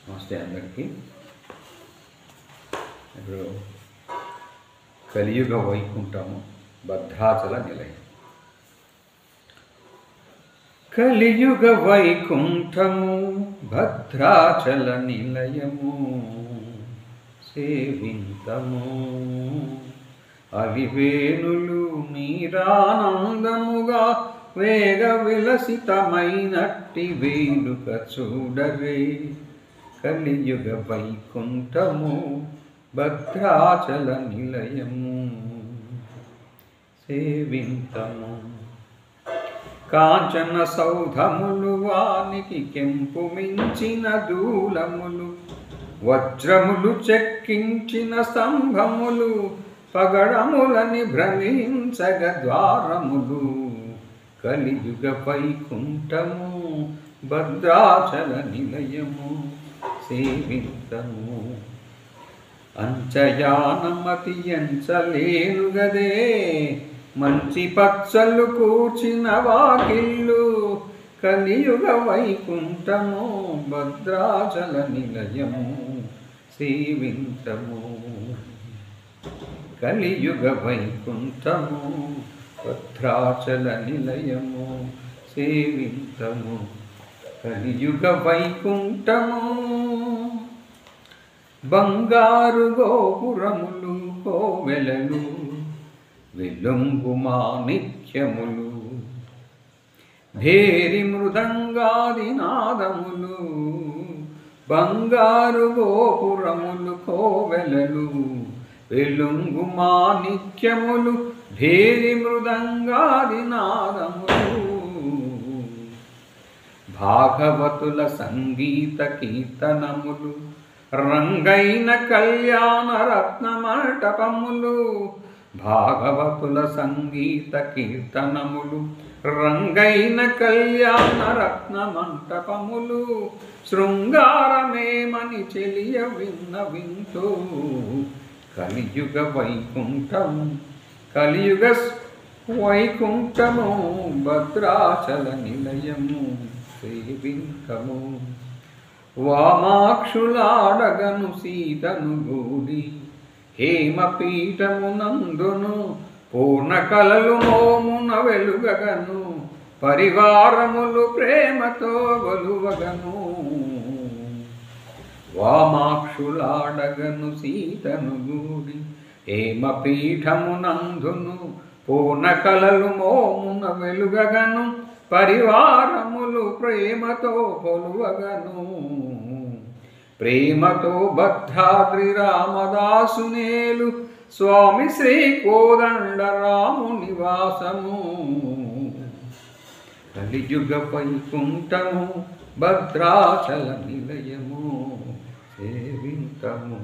నమస్తే అందరికీ. ఇప్పుడు కలియుగ వైకుంఠము భద్రాచల నిలయం. కలియుగ వైకుంఠము భద్రాచల నిలయము సేవింతము. అలివేణులు మీరానందముగా వేగ విలసితమైనట్టి వేడుక చూడరే. కలియుగ వైకుంఠము భద్రాచల నిలయము సేవింతము. కాంచన సౌధములు వానికి కెంపు మించిన దూలములు, వజ్రములు చెక్కించిన స్తంభములు, పగడములని భ్రమించగ ద్వారములు. కలియుగ వైకుంఠము భద్రాచల నిలయము సేవింతము. అంచయానమతి ఎంచలేనుగదే మంచి పచ్చలు కూర్చిన వాకిళ్ళు. కలియుగ వైకుంఠము భద్రాచల నిలయము సేవింతము. కలియుగ వైకుంఠము భద్రాచల నిలయము సేవింతము. కలియుగ వైకుంఠము. బంగారు గోపురములు కోవెలలు, వెలుంగు మాణిక్యములు, భేరి మృదంగాది నాదములు. బంగారు గోపురములు కోవెలలు, వెలుంగు మాణిక్యములు, భేరి మృదంగాది నాదములు. భాగవతుల సంగీత కీర్తనములు, రంగైన కళ్యాణ రత్న మంటపములు. భాగవతుల సంగీత కీర్తనములు, రంగైన కళ్యాణ రత్న మంటపములు. శృంగారమేమని చెలియ విన్న వింటూ. కలియుగ వైకుంఠము కలియుగ వైకుంఠము భద్రాచల నిలయము సేవింతము. వామాక్షులాడగను సీతను గూడి, హేమపీఠమునందును పూర్ణ కలలు మోమున వెలుగగను. పరివారములు ప్రేమతో గొలువగను. వామాక్షులాడగను సీతను గూడి, హేమపీఠమునందును పూర్ణ కలలు మోమున వెలుగగను. పరివారములు ప్రేమతో కొలువగను. ప్రేమతో భద్రాద్రి రామదాసునేలు స్వామి శ్రీ కోదండ రాము నివాసము. కలియుగ వైకుంఠము భద్రాచల నిలయము సేవింతము.